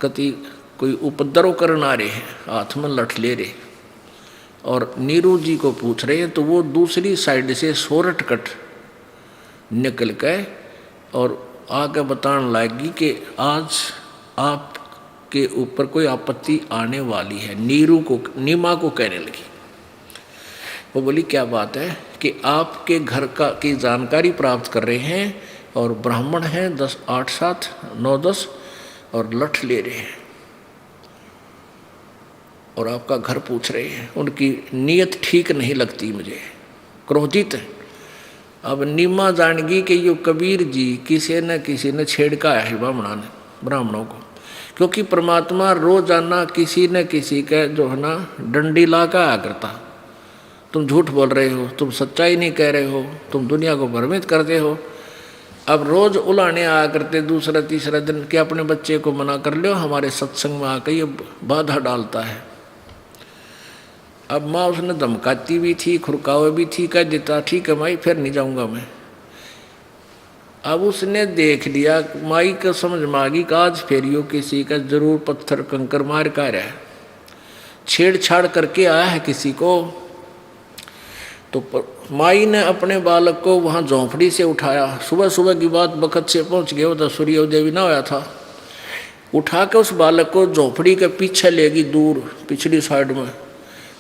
कति कोई उपद्रव करना रहे हैं, हाथ में लठ ले रहे, और नीरू जी को पूछ रहे हैं। तो वो दूसरी साइड से सोरठ कट निकल गए और आगे बताने लगी कि आज आपके ऊपर कोई आपत्ति आने वाली है। नीमा को कहने लगी। वो बोली क्या बात है कि आपके घर की जानकारी प्राप्त कर रहे हैं और ब्राह्मण हैं 10, 8, 7, 9, 10 और लठ ले रहे हैं और आपका घर पूछ रहे हैं। उनकी नीयत ठीक नहीं लगती मुझे, क्रोधित है। अब नीमा जानेगी कि ये कबीर जी किसी ने छेड़का है ब्राह्मणों को, क्योंकि परमात्मा रोजाना किसी न किसी का जो है ना डंडी ला का आया करता। तुम झूठ बोल रहे हो, तुम सच्चाई नहीं कह रहे हो, तुम दुनिया को भ्रमित करते हो। अब रोज उलाने आया करते दूसरा तीसरा दिन कि अपने बच्चे को मना कर लो, हमारे सत्संग में आकर ये बाधा डालता है। अब माँ उसने धमकाती भी थी, खुरकावे भी थी, कह देता ठीक है माई फिर नहीं जाऊंगा मैं। अब उसने देख लिया, माई को समझ में आ गई कि आज फेरियो किसी का जरूर पत्थर कंकर मार कर है, छेड़छाड़ करके आया है किसी को। तो माई ने अपने बालक को वहाँ झोंपड़ी से उठाया। सुबह सुबह की बात, बखत से पहुँच गए, उधर सूर्योदय भी ना होया था। उठा के उस बालक को झोंपड़ी के पीछे ले गई, दूर पिछली साइड में,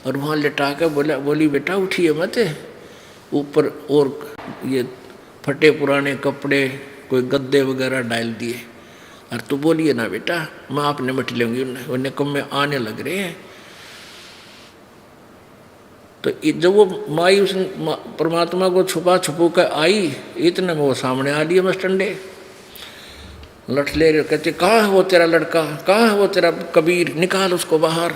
और वहाँ लिटा के बोली बेटा उठिए मत। ऊपर और ये फटे पुराने कपड़े, कोई गद्दे वगैरह डाल दिए, और तू बोलिए ना बेटा, मैं आपने मट लूँगी। उन्हें कम में आने लग रहे हैं। तो जब वो माई उस परमात्मा को छुपा कर आई, इतने में वो सामने आ लिए मस्टंडे, लठ ले रहे, कहते कहाँ है वो तेरा लड़का, कहाँ है वो तेरा कबीर, निकाल उसको बाहर।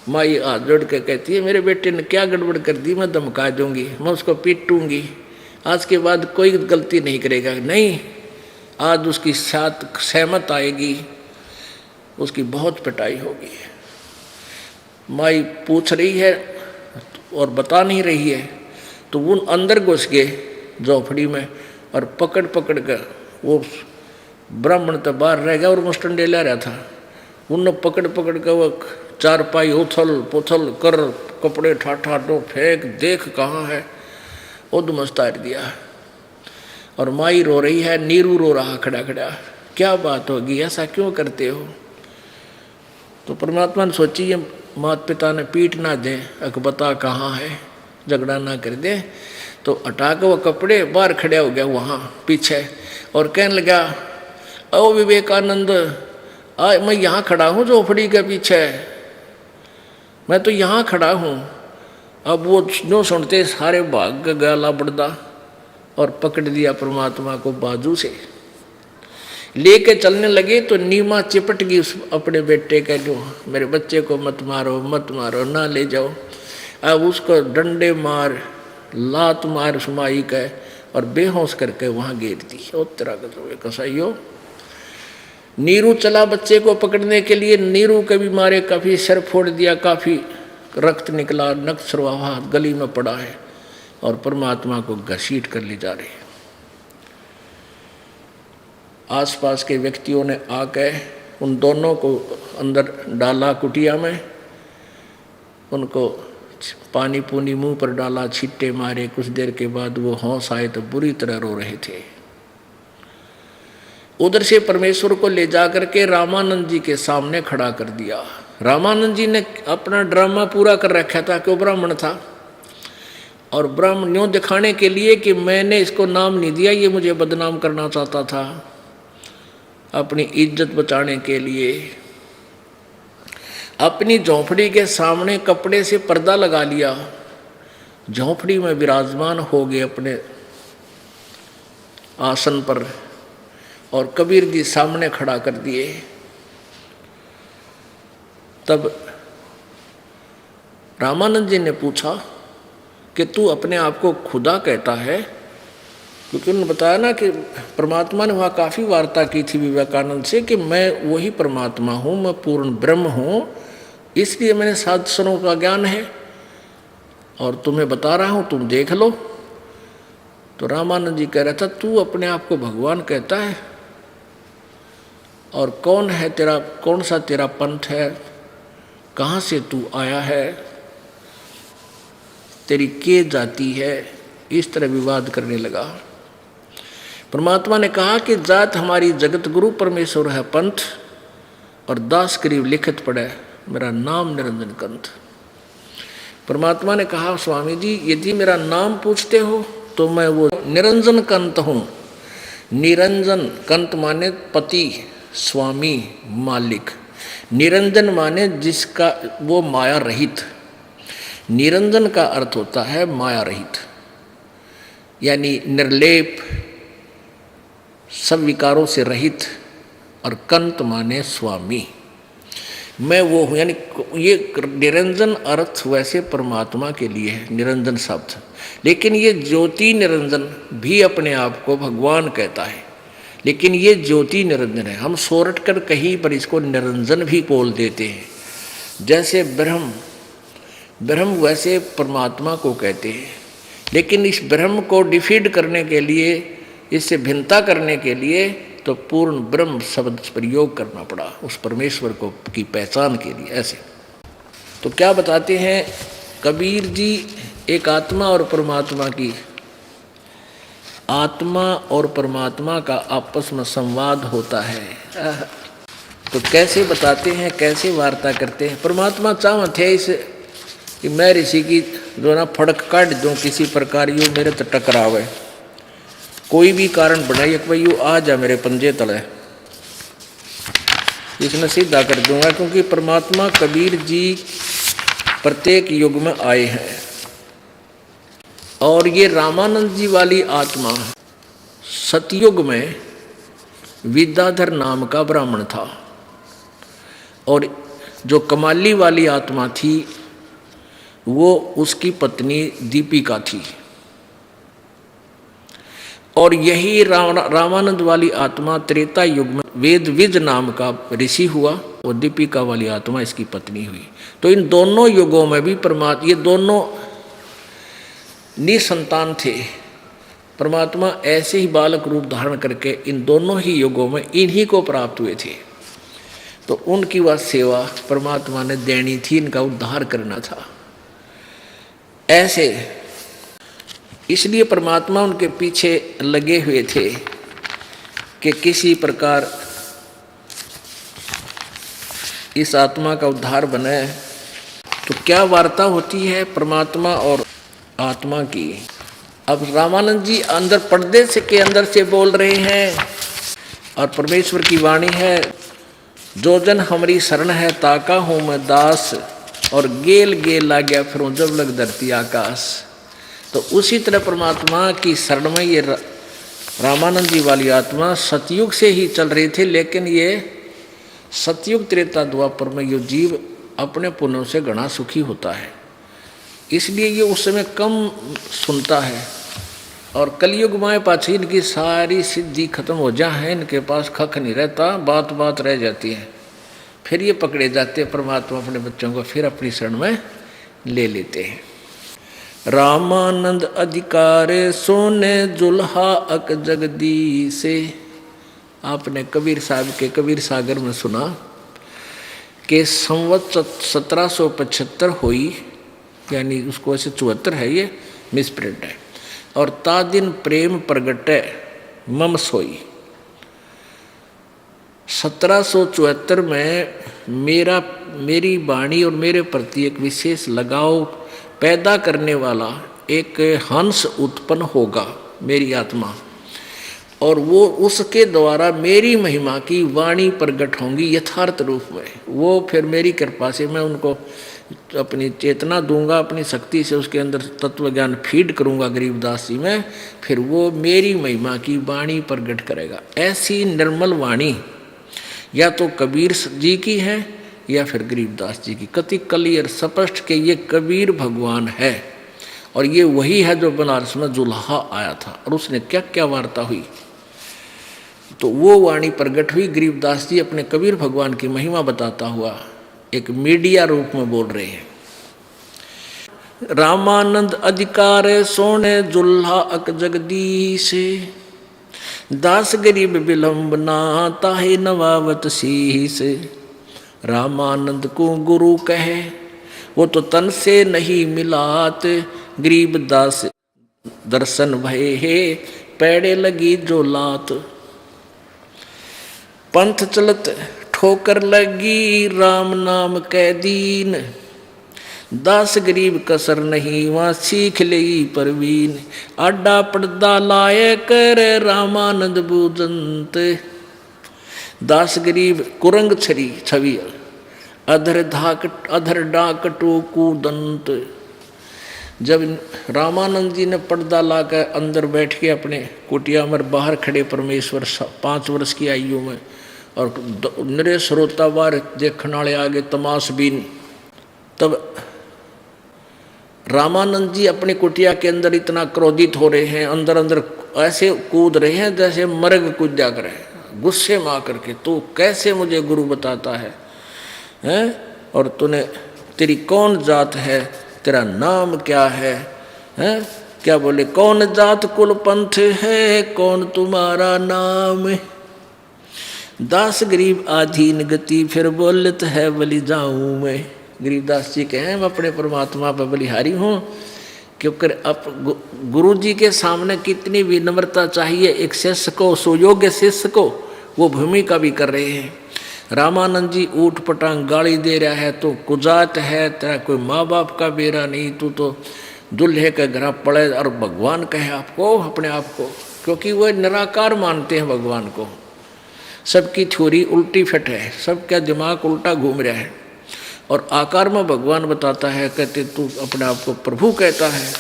माई हाथ जोड़ के कहती है मेरे बेटे ने क्या गड़बड़ कर दी, मैं धमका दूंगी, मैं उसको पीटूंगी, आज के बाद कोई गलती नहीं करेगा। नहीं, आज उसकी साथ सहमत आएगी, उसकी बहुत पिटाई होगी। माई पूछ रही है और बता नहीं रही है। तो वो अंदर घुस गए झोपड़ी में और पकड़ कर, वो ब्राह्मण तो बाहर रह गया और मुस्टंडे ले रहा था। उन पकड़ कर वो चारपाई उथल पुथल कर, कपड़े ठाठा डो फेंक, देख कहाँ है, उद्मस्तार दिया। और माई रो रही है, नीरू रो रहा खड़ा खड़ा, क्या बात होगी, ऐसा क्यों करते हो। तो परमात्मा ने सोची ये माता पिता ने पीट ना दे, अक बता कहाँ है, झगड़ा ना कर दे। तो हटा के वो कपड़े बाहर खड़ा हो गया वहाँ पीछे और कहने लगा ओ विवेकानंद, मैं यहाँ खड़ा हूँ झोपड़ी के पीछे, मैं तो यहाँ खड़ा हूँ। अब वो जो सुनते सारे भाग गाला बड़दा और पकड़ दिया परमात्मा को बाजू से लेके चलने लगे। तो नीमा चिपट गई उस अपने बेटे के, जो मेरे बच्चे को मत मारो मत मारो, ना ले जाओ। अब उसको डंडे मार, लात मार उस माई का और बेहोश करके वहाँ गिर दी। ओ तेरा कसाईयो। नीरू चला बच्चे को पकड़ने के लिए, नीरू के भी मारे काफ़ी सर फोड़ दिया, काफ़ी रक्त निकला, नक्त सरवाहा गली में पड़ा है और परमात्मा को घसीट कर ले जा रहे हैं। आसपास के व्यक्तियों ने आके उन दोनों को अंदर डाला कुटिया में, उनको पानी पूनी मुंह पर डाला, छिट्टे मारे। कुछ देर के बाद वो होश आए तो बुरी तरह रो रहे थे। उधर से परमेश्वर को ले जाकर के रामानंद जी के सामने खड़ा कर दिया। रामानंद जी ने अपना ड्रामा पूरा कर रखा था कि वो ब्राह्मण था और ब्रह्म यूँ दिखाने के लिए कि मैंने इसको नाम नहीं दिया, ये मुझे बदनाम करना चाहता था, अपनी इज्जत बचाने के लिए अपनी झोंपड़ी के सामने कपड़े से पर्दा लगा लिया, झोंपड़ी में विराजमान हो गए अपने आसन पर और कबीर जी सामने खड़ा कर दिए। तब रामानंद जी ने पूछा कि तू अपने आप को खुदा कहता है? क्योंकि उन्होंने बताया ना कि परमात्मा ने वहाँ काफ़ी वार्ता की थी विवेकानंद से कि मैं वही परमात्मा हूँ, मैं पूर्ण ब्रह्म हूँ, इसलिए मैंने शास्त्रों का ज्ञान है और तुम्हें बता रहा हूँ, तुम देख लो। तो रामानंद जी कह रहा था तू अपने आप को भगवान कहता है, और कौन है तेरा, कौन सा तेरा पंथ है, कहाँ से तू आया है, तेरी के जाति है, इस तरह विवाद करने लगा। परमात्मा ने कहा कि जात हमारी जगत गुरु परमेश्वर है पंथ, और दास करीब लिखित पड़े मेरा नाम निरंजन कंठ। परमात्मा ने कहा स्वामी जी यदि मेरा नाम पूछते हो तो मैं वो निरंजन कंठ हूँ। निरंजन कंठ माने पति, स्वामी, मालिक। निरंजन माने जिसका वो माया रहित। निरंजन का अर्थ होता है माया रहित, यानी निर्लेप, सब विकारों से रहित। और कंत माने स्वामी, मैं वो हूँ। यानी ये निरंजन अर्थ वैसे परमात्मा के लिए है निरंजन शब्द, लेकिन ये ज्योति निरंजन भी अपने आप को भगवान कहता है, लेकिन ये ज्योति निरंजन है। हम सोरठ कर कहीं पर इसको निरंजन भी बोल देते हैं। जैसे ब्रह्म, ब्रह्म वैसे परमात्मा को कहते हैं, लेकिन इस ब्रह्म को डिफीड करने के लिए, इससे भिन्नता करने के लिए तो पूर्ण ब्रह्म शब्द प्रयोग करना पड़ा उस परमेश्वर को की पहचान के लिए। ऐसे तो क्या बताते हैं कबीर जी, एक आत्मा और परमात्मा की, आत्मा और परमात्मा का आपस में संवाद होता है। तो कैसे बताते हैं, कैसे वार्ता करते हैं। परमात्मा चाहते थे इस कि मैं ऋषि की जो ना फड़क काट दूँ किसी प्रकार, यूँ मेरे तो टकरावे, कोई भी कारण बनाइए कि भाई यू आ जा मेरे पंजे तले, इसने सीधा कर दूंगा। क्योंकि परमात्मा कबीर जी प्रत्येक युग में आए हैं। और ये रामानंद जी वाली आत्मा सतयुग में विद्याधर नाम का ब्राह्मण था, और जो कमाली वाली आत्मा थी वो उसकी पत्नी दीपिका थी। और यही रामानंद वाली आत्मा त्रेता युग में वेदविज नाम का ऋषि हुआ, और दीपिका वाली आत्मा इसकी पत्नी हुई। तो इन दोनों युगों में भी परमात्मा, ये दोनों निसंतान थे। परमात्मा ऐसे ही बालक रूप धारण करके इन दोनों ही युगों में इन्हीं को प्राप्त हुए थे। तो उनकी वह सेवा परमात्मा ने देनी थी, इनका उद्धार करना था। ऐसे इसलिए परमात्मा उनके पीछे लगे हुए थे कि किसी प्रकार इस आत्मा का उद्धार बने। तो क्या वार्ता होती है परमात्मा और आत्मा की। अब रामानंद जी अंदर पर्दे से के अंदर से बोल रहे हैं, और परमेश्वर की वाणी है, जो जन हमारी शरण है ताका हूँ मैं दास, और गेल गेल ला गया फिर जब लग धरती आकाश। तो उसी तरह परमात्मा की शरण में ये रामानंद जी वाली आत्मा सतयुग से ही चल रही थी, लेकिन ये सतयुग त्रेता द्वापर में ये जीव अपने पुण्यों से घना सुखी होता है, इसलिए ये उस समय कम सुनता है। और कलयुग में पाछी इनकी सारी सिद्धि खत्म हो जाए, इनके पास खख नहीं रहता, बात बात रह जाती है। फिर ये पकड़े जाते हैं, परमात्मा अपने बच्चों को फिर अपनी शरण में ले लेते हैं। रामानंद अधिकार सोने जुल्हा अक जगदीसे। आपने कबीर साहब के कबीर सागर में सुना कि संवत 1775 हुई, यानी उसको ऐसे 74 है, ये मिसप्रिंट है। और ता दिन प्रेम प्रगटे मम सोई। 1774 में मेरी वाणी और मेरे प्रति एक विशेष लगाव पैदा करने वाला एक हंस उत्पन्न होगा मेरी आत्मा, और वो उसके द्वारा मेरी महिमा की वाणी प्रकट होंगी यथार्थ रूप में। वो फिर मेरी कृपा से मैं उनको अपनी चेतना दूंगा, अपनी शक्ति से उसके अंदर तत्व ज्ञान फीड करूंगा गरीबदास जी में, फिर वो मेरी महिमा की वाणी प्रकट करेगा। ऐसी निर्मल वाणी या तो कबीर जी की है या फिर गरीबदास जी की, कति क्लियर स्पष्ट के ये कबीर भगवान है, और ये वही है जो बनारस में जुल्हा आया था, और उसने क्या क्या वार्ता हुई। तो वो वाणी प्रकट हुई, गरीबदास जी अपने कबीर भगवान की महिमा बताता हुआ एक मीडिया रूप में बोल रहे हैं। रामानंद अधिकार सोने जुल्हा अक जगदीश, दास गरीब विलंबना ताहे नवावत शीस। रामानंद को गुरु कहे वो तो तन से नहीं मिलात, गरीब दास दर्शन भय है पैड़े लगी जो लात। पंथ चलत ठोकर लगी राम नाम कै दीन, दास गरीब कसर नहीं वहाँ सीख लेगी परवीन। आडा पड़दा लाए कर रामानंद बूजंत, दास गरीब कुरंग छरी छवि अधर डाक टोकू दंत। जब रामानंद जी ने पर्दा लाकर अंदर बैठ के अपने कुटिया में बाहर खड़े परमेश्वर 5 वर्ष की आयु में, और निरे श्रोता बार देखने वाले आगे तमाशबीन, तब रामानंद जी अपनी कुटिया के अंदर इतना क्रोधित हो रहे हैं, अंदर अंदर ऐसे कूद रहे हैं जैसे मर्ग कूदा करे, गुस्से में आकर के तू कैसे मुझे गुरु बताता है, हैं? और तूने तेरी कौन जात है, तेरा नाम क्या है, हैं? क्या बोले कौन जात कुल पंथ है, कौन तुम्हारा नाम। दास गरीब आधीन गति फिर बोलत है बलि जाऊं मैं। गरीबदास जी कहें मैं अपने परमात्मा पर बलिहारी हूँ, क्योंकि अब गुरु जी के सामने कितनी विनम्रता चाहिए एक शिष्य को, सुयोग्य शिष्य को, वो भूमिका भी कर रहे हैं। रामानंद जी ऊट पटांग गाली दे रहा है, तो कुजात है, तेरा कोई माँ बाप का बेरा नहीं, तू तो दुल्हे के घर पड़े, और भगवान कहे आपको अपने आप को, क्योंकि वो निराकार मानते हैं भगवान को। सबकी थ्योरी उल्टी फिट है, सबका दिमाग उल्टा घूम रहा है, और आकार में भगवान बताता है, कहते तू अपने आप को प्रभु कहता है।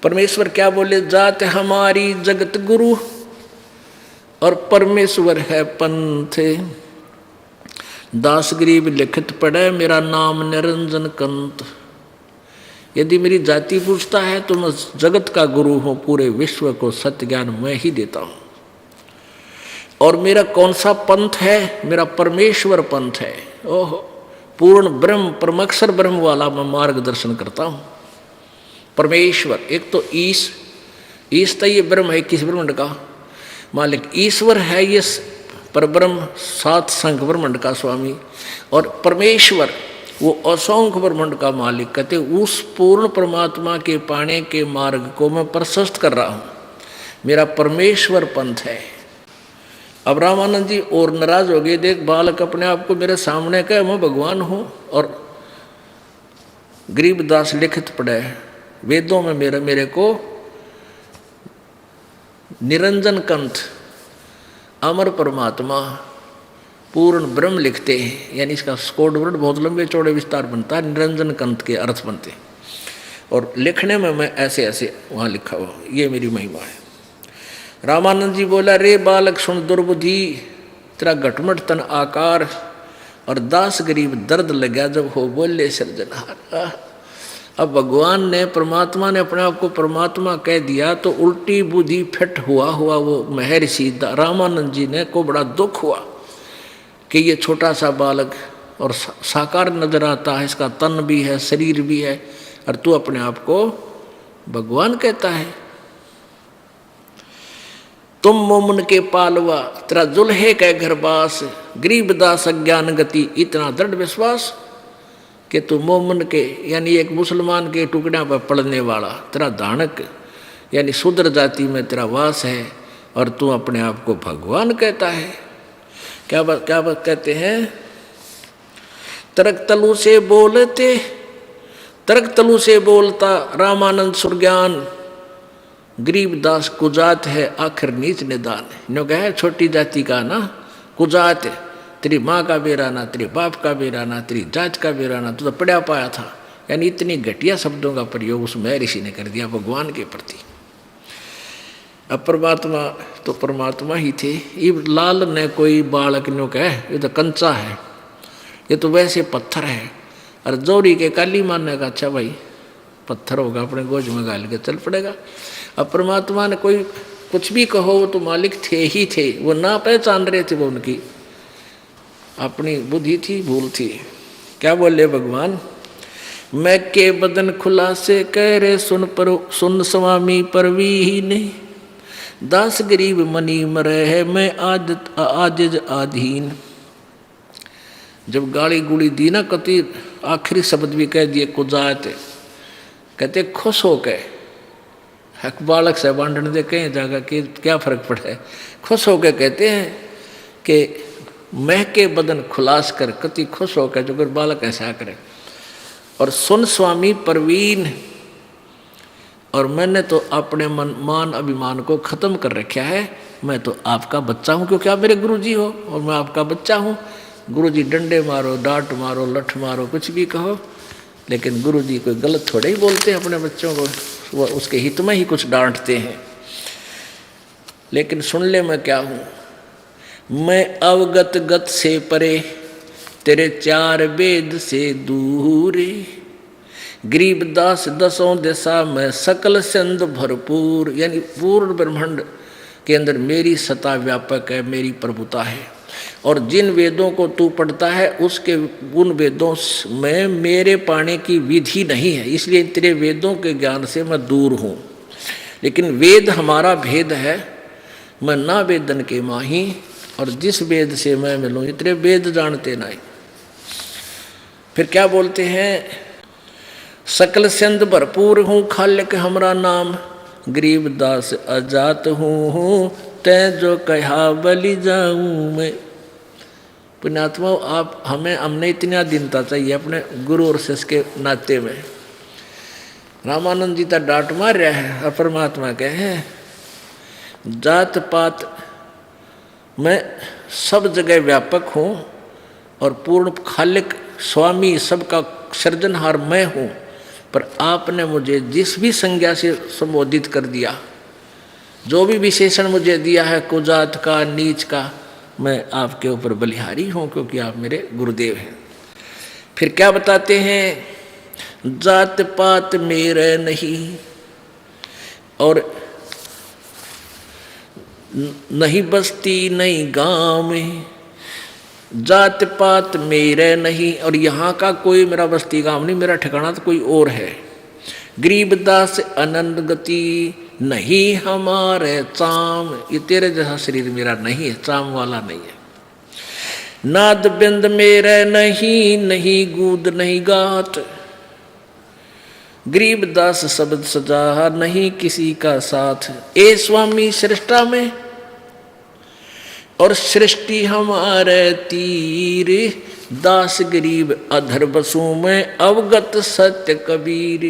परमेश्वर क्या बोले, जात हमारी जगत गुरु और परमेश्वर है पंथ। दास गरीब लिखित पढ़े मेरा नाम निरंजन कंत। यदि मेरी जाति पूछता है तो मैं जगत का गुरु हूँ, पूरे विश्व को सत्य ज्ञान मैं ही देता हूँ। और मेरा कौन सा पंथ है, मेरा परमेश्वर पंथ है। ओह, पूर्ण ब्रह्म परमक्षर ब्रह्म वाला मैं मार्गदर्शन करता हूँ। परमेश्वर एक तो ईश तो ये ब्रह्म है, किस ब्रह्मांड का मालिक ईश्वर है, ये परब्रह्म 7 संख ब्रह्मांड का स्वामी, और परमेश्वर वो असंख्य ब्रह्मांड का मालिक। कहते उस पूर्ण परमात्मा के पाने के मार्ग को मैं प्रशस्त कर रहा हूँ, मेरा परमेश्वर पंथ है। अब रामानंद जी और नाराज हो गए, देख बालक अपने आप को मेरे सामने कहे मैं भगवान हूँ। और गरीबदास लिखित पढ़े वेदों में मेरे को निरंजन कंठ अमर परमात्मा पूर्ण ब्रह्म लिखते हैं, यानी इसका कोड वर्ड बहुत लंबे चौड़े विस्तार बनता है, निरंजन कंठ के अर्थ बनते हैं। और लिखने में मैं ऐसे ऐसे वहाँ लिखा हुआ, ये मेरी महिमा है। रामानंद जी बोला, रे बालक सुन दुर्बुद्धि, तेरा घटमट तन आकार और दास गरीब दर्द लगा जब हो बोले सृजनहार। अब भगवान ने परमात्मा ने अपने आप को परमात्मा कह दिया तो उल्टी बुद्धि फिट हुआ वो महर्षि रामानंद जी ने को बड़ा दुख हुआ कि ये छोटा सा बालक और साकार नजर आता है, इसका तन भी है शरीर भी है, और तू अपने आप को भगवान कहता है। तुम मोमन के पालवा, तेरा जुल्हे के घरबास, गरीबदास अज्ञान गति, इतना दृढ़ विश्वास कि तू मोमन के यानी एक मुसलमान के टुकड़ा पर पड़ने वाला, तेरा धानक यानी शूद्र जाति में तेरा वास है, और तू अपने आप को भगवान कहता है। क्या बात कहते हैं, तरक तलु से बोलते तर्क तलु से बोलता रामानंद सुरज्ञान, गरीबदास कुजात है आखिर नीच निदान। नो कहे छोटी जाति का ना कुजात, तेरी माँ का बेराना, तेरे बाप का बेराना, तेरी जात का बेराना, तू तो पढ़ा पाया था। यानी इतनी घटिया शब्दों का प्रयोग उस महर्षि ने कर दिया भगवान के प्रति। अब परमात्मा तो परमात्मा ही थे। ये लाल ने कोई बालक नो कहे ये तो कंचा है, ये तो वैसे पत्थर है। और जोड़ी के काली मानने का अच्छा भाई पत्थर होगा, अपने गोज में गाल के चल पड़ेगा। अब परमात्मा ने कोई कुछ भी कहो, वो तो मालिक थे ही थे, वो ना पहचान रहे थे, वो उनकी अपनी बुद्धि थी, भूल थी। क्या बोले भगवान, मैं के बदन खुला से कह रहे सुन स्वामी परवीन, दास गरीब मनी मरे है मैं आजिज आधीन। जब गाली गुड़ी दी ना, कति आखिरी शब्द भी कह दिए कुजात, कहते खुश हो के हक बालक से बांटने दे कहीं जाकर कि क्या फर्क पड़ा है। खुश हो के कहते हैं कि मैं के बदन खुलास कर, कति खुश हो के जो कर बालक ऐसा करे। और सुन स्वामी परवीन, और मैंने तो अपने मान अभिमान को खत्म कर रखा है। मैं तो आपका बच्चा हूँ क्योंकि आप मेरे गुरुजी हो और मैं आपका बच्चा हूँ। गुरुजी डंडे मारो, डांट मारो, लठ मारो, कुछ भी कहो, लेकिन गुरुजी कोई गलत थोड़े ही बोलते हैं अपने बच्चों को, वो उसके हित में ही कुछ डांटते हैं। लेकिन सुन ले मैं क्या हूँ, मैं अवगत गत से परे, तेरे चार वेद से दूर, गरीबदास दसों दिशा में सकल सिंध भरपूर। यानी पूर्ण ब्रह्मांड के अंदर मेरी सत्ता व्यापक है, मेरी प्रभुता है। और जिन वेदों को तू पढ़ता है उसके उन वेदों में मेरे पाने की विधि नहीं है, इसलिए तेरे वेदों के ज्ञान से मैं दूर हूँ। लेकिन वेद हमारा भेद है, मैं ना वेदन के माही, और जिस वेद से मैं मिलूँ तेरे वेद जानते नहीं। फिर क्या बोलते हैं, सकल सिंध भरपूर हूँ खालिक हमरा नाम, गरीबदास अजात हूँ तै जो कहा बलि जाऊँ मैं। पुण्यात्मा आप हमने इतना दीनता चाहिए अपने गुरु और शिष्य के नाते में। रामानंद जी तो डांट मार रहा है और परमात्मा कहे जात पात मैं सब जगह व्यापक हूँ और पूर्ण खालिक स्वामी सबका सृजनहार मैं हूँ। पर आपने मुझे जिस भी संज्ञा से संबोधित कर दिया, जो भी विशेषण मुझे दिया है कुजात का, नीच का, मैं आपके ऊपर बलिहारी हूँ क्योंकि आप मेरे गुरुदेव हैं। फिर क्या बताते हैं, जात पात मेरे नहीं और नहीं बस्ती नहीं गांव में, जात पात मेरे नहीं और यहाँ का कोई मेरा बस्ती गांव नहीं, मेरा ठिकाना तो कोई और है। गरीबदास अनंत गति नहीं हमारे चाम, ये तेरे जैसा शरीर मेरा नहीं है, चाम वाला नहीं है। नाद बिंद मेरे नहीं, नहीं गूद नहीं गात, गरीबदास शब्द सजा नहीं किसी का साथ। ए स्वामी सृष्टा में और सृष्टि हमारे तीर, दास गरीब अधर बसू में अवगत सत्य कबीर।